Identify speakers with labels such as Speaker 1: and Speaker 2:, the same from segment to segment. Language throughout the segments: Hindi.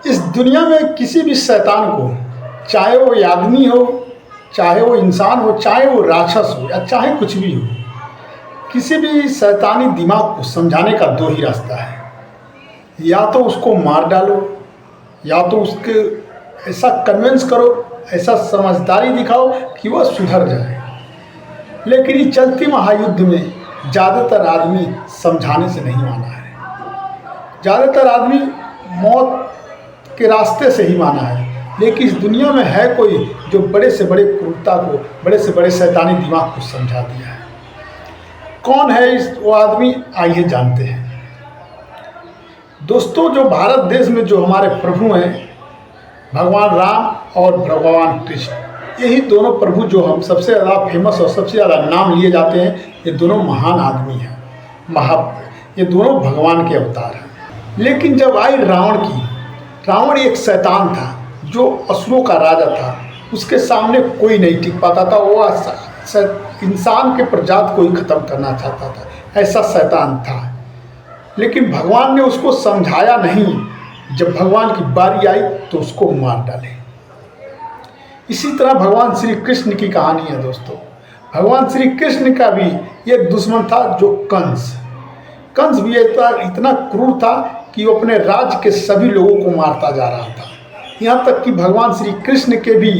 Speaker 1: इस दुनिया में किसी भी शैतान को, चाहे वो आदमी हो, चाहे वो इंसान हो, चाहे वो राक्षस हो, या चाहे कुछ भी हो, किसी भी शैतानी दिमाग को समझाने का दो ही रास्ता है। या तो उसको मार डालो, या तो उसके ऐसा कन्विंस करो, ऐसा समझदारी दिखाओ कि वह सुधर जाए। लेकिन इस चलती महायुद्ध में ज़्यादातर आदमी समझाने से नहीं माना है। ज़्यादातर आदमी मौत के रास्ते से ही माना है। लेकिन इस दुनिया में है कोई जो बड़े से बड़े क्रूरता को, बड़े से बड़े शैतानी दिमाग को समझा दिया है। कौन है वो आदमी, आइए जानते हैं। दोस्तों, जो भारत देश में जो हमारे प्रभु हैं, भगवान राम और भगवान कृष्ण, यही दोनों प्रभु जो हम सबसे ज़्यादा फेमस और सबसे ज़्यादा नाम लिए जाते हैं, ये दोनों महान आदमी हैं, ये दोनों भगवान के अवतार हैं। लेकिन जब आई रावण की, रावण एक शैतान था जो असुरों का राजा था। उसके सामने कोई नहीं टिक पाता था। वो इंसान के प्रजात को ही खत्म करना चाहता था, ऐसा शैतान था। लेकिन भगवान ने उसको समझाया नहीं। जब भगवान की बारी आई तो उसको मार डाले। इसी तरह भगवान श्री कृष्ण की कहानी है दोस्तों। भगवान श्री कृष्ण का भी एक दुश्मन था जो कंस भी इतना क्रूर था कि वो अपने राज्य के सभी लोगों को मारता जा रहा था। यहाँ तक कि भगवान श्री कृष्ण के भी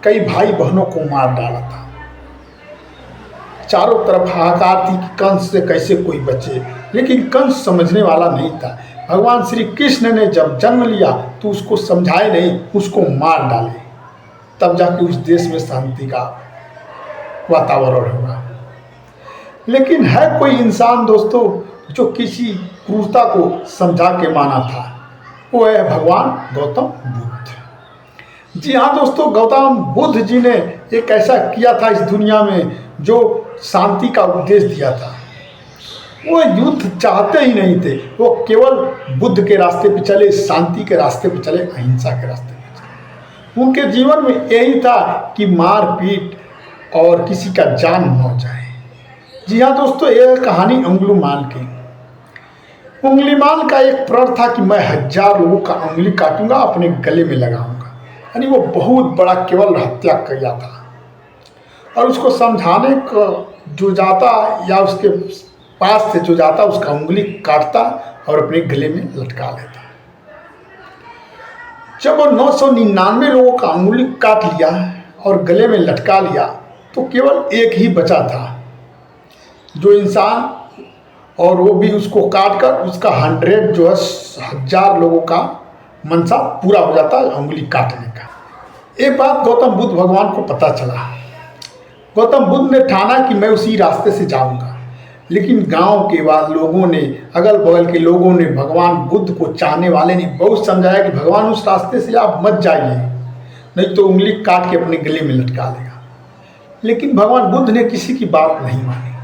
Speaker 1: कई भाई बहनों को मार डाला था। चारों तरफ हाहाकार थी कि कंस से कैसे कोई बचे। लेकिन कंस समझने वाला नहीं था। भगवान श्री कृष्ण ने जब जन्म लिया तो उसको समझाए नहीं, उसको मार डाले। तब जाके उस देश में शांति का वातावरण होगा। लेकिन है कोई इंसान दोस्तों जो किसी क्रूरता को समझा के माना था, वो है भगवान गौतम बुद्ध। जी हाँ दोस्तों, गौतम बुद्ध जी ने एक ऐसा किया था इस दुनिया में जो शांति का उपदेश दिया था। वो युद्ध चाहते ही नहीं थे। वो केवल बुद्ध के रास्ते पे चले, शांति के रास्ते पे चले, अहिंसा के रास्ते पे चले। उनके जीवन में यही था कि मार पीट और किसी का जान न जाए। जी हाँ दोस्तों, यह कहानी अंगुलीमाल की। अंगुलीमाल का एक प्रण था कि मैं 1000 लोगों का उंगली काटूंगा, अपने गले में लगाऊंगा। यानी वो बहुत बड़ा केवल हत्या किया था। और उसको समझाने को जो जाता या उसके पास से जो जाता उसका उंगली काटता और अपने गले में लटका लेता। जब वो 999 लोगों का उंगली काट लिया और गले में लटका लिया तो केवल एक ही बचा था जो इंसान, और वो भी उसको काट कर उसका 100 जो है 1000 लोगों का मनसा पूरा हो जाता है उंगली काटने का। एक बात गौतम बुद्ध भगवान को पता चला। गौतम बुद्ध ने ठाना कि मैं उसी रास्ते से जाऊंगा। लेकिन गांव के बाद लोगों ने, अगल बगल के लोगों ने भगवान बुद्ध को चाहने वाले ने बहुत समझाया कि भगवान उस रास्ते से आप मत जाइए, नहीं तो उंगली काट के अपने गले में लटका लेगा। लेकिन भगवान बुद्ध ने किसी की बात नहीं मानी।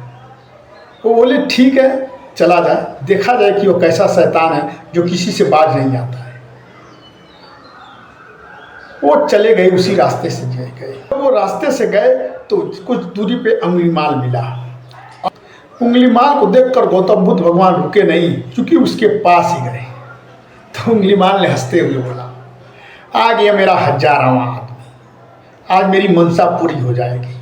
Speaker 1: वो बोले ठीक है, चला जाए, देखा जाए कि वो कैसा शैतान है जो किसी से बाज नहीं आता है। वो चले गए, उसी रास्ते से गए। वो रास्ते से गए तो कुछ दूरी पे अंगुलीमाल मिला। अंगुलीमाल को देखकर गौतम बुद्ध भगवान रुके नहीं, क्योंकि उसके पास ही गए। तो अंगुलीमाल ने हंसते हुए बोला, आ गया मेरा 1000वां आदमी, आज मेरी मनसा पूरी हो जाएगी।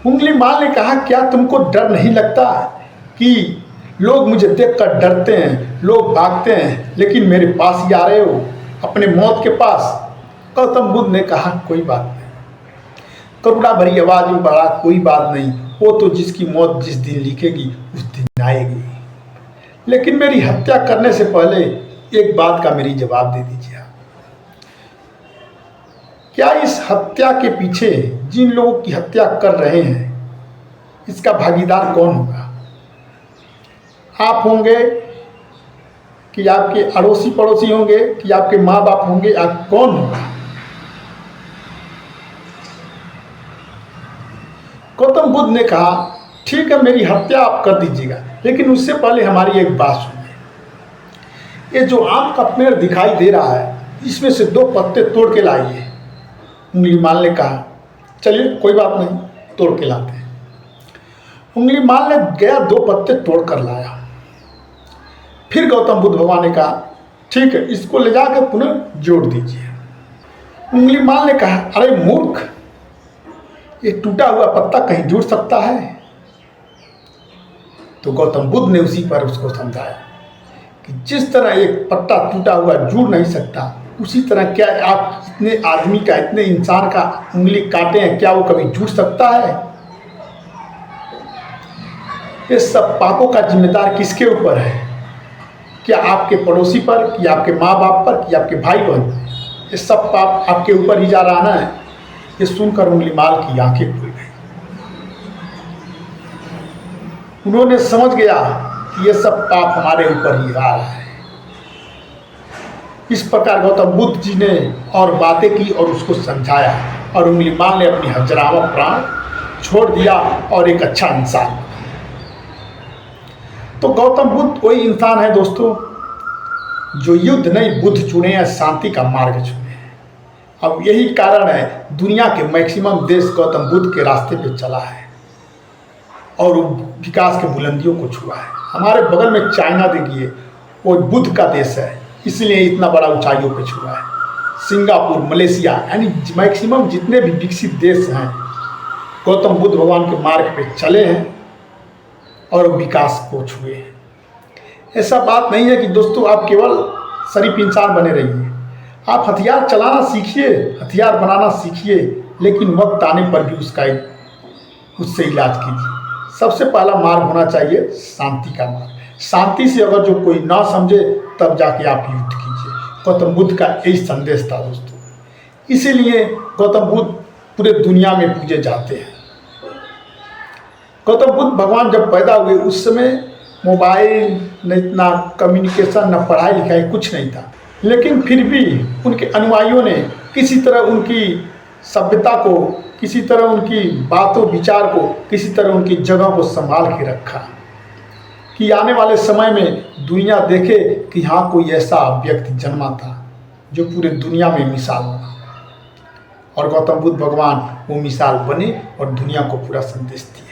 Speaker 1: अंगुलीमाल ने कहा, क्या तुमको डर नहीं लगता कि लोग मुझे देखकर डरते हैं, लोग भागते हैं, लेकिन मेरे पास ही आ रहे हो, अपने मौत के पास? गौतम बुद्ध ने कहा, कोई बात नहीं। करुणा भरी आवाज में बढ़ा, कोई बात नहीं, वो तो जिसकी मौत जिस दिन लिखेगी उस दिन आएगी। लेकिन मेरी हत्या करने से पहले एक बात का मेरी जवाब दे दीजिए। क्या इस हत्या के पीछे जिन लोगों की हत्या कर रहे हैं, इसका भागीदार कौन होगा? आप होंगे कि आपके अड़ोसी पड़ोसी होंगे कि आपके माँ बाप होंगे, या कौन होगा? गौतम बुद्ध ने कहा, ठीक है, मेरी हत्या आप कर दीजिएगा, लेकिन उससे पहले हमारी एक बात सुनिए। ये जो आम का पेड़ दिखाई दे रहा है, इसमें से 2 पत्ते तोड़ के लाइए। अंगुलीमाल ने कहा, चलिए कोई बात नहीं, तोड़ के लाते हैं। अंगुलीमाल ने गया, 2 पत्ते तोड़ कर लाया। फिर गौतम बुद्ध भगवान ने कहा, ठीक है, इसको ले जाकर पुनः जोड़ दीजिए। उंगलीमाल ने कहा, अरे मूर्ख, ये टूटा हुआ पत्ता कहीं जुड़ सकता है? तो गौतम बुद्ध ने उसी पर उसको समझाया कि जिस तरह एक पत्ता टूटा हुआ जुड़ नहीं सकता, उसी तरह क्या आप इतने आदमी का, इतने इंसान का उंगली काटे हैं, क्या वो कभी जुड़ सकता है? ये सब पापों का जिम्मेदार किसके ऊपर है? क्या आपके पड़ोसी पर, कि आपके माँ बाप पर, कि आपके भाई बहन पर? ये सब पाप आपके ऊपर ही जा रहा है। ये सुनकर उंगलीमाल की आंखें खुल गई। उन्होंने समझ गया कि ये सब पाप हमारे ऊपर ही आ रहा है। इस प्रकार गौतम बुद्ध जी ने और बातें की और उसको समझाया, और उंगलीमाल ने अपनी हजरावा प्राण छोड़ दिया और एक अच्छा इंसान बना। तो गौतम बुद्ध वही इंसान है दोस्तों, जो युद्ध नहीं बुद्ध चुने या शांति का मार्ग चुने। अब यही कारण है दुनिया के मैक्सिमम देश गौतम बुद्ध के रास्ते पे चला है और विकास के बुलंदियों को छुआ है। हमारे बगल में चाइना देखिए, वो बुद्ध का देश है, इसलिए इतना बड़ा ऊंचाइयों पे छुआ है। सिंगापुर, मलेशिया, यानी मैक्सिमम जितने भी विकसित देश हैं गौतम बुद्ध भगवान के मार्ग पे चले हैं और विकास को छुए हैं। ऐसा बात नहीं है कि दोस्तों आप केवल शरीफ इंसान बने रहिए, आप हथियार चलाना सीखिए, हथियार बनाना सीखिए, लेकिन वक्त आने पर भी उससे इलाज कीजिए। सबसे पहला मार्ग होना चाहिए शांति का मार्ग। शांति से अगर जो कोई ना समझे तब जाके आप युद्ध कीजिए। गौतम बुद्ध का यही संदेश था दोस्तों, इसीलिए गौतम बुद्ध पूरे दुनिया में पूजे जाते हैं। गौतम बुद्ध भगवान जब पैदा हुए उस समय मोबाइल न, इतना कम्युनिकेशन, न पढ़ाई लिखाई, कुछ नहीं था, लेकिन फिर भी उनके अनुयायियों ने किसी तरह उनकी सभ्यता को, किसी तरह उनकी बातों विचार को, किसी तरह उनकी जगह को संभाल के रखा कि आने वाले समय में दुनिया देखे कि हाँ कोई ऐसा व्यक्ति जन्मा था जो पूरे दुनिया में मिसाल बना। और गौतम बुद्ध भगवान वो मिसाल बने और दुनिया को पूरा संदेश दिया।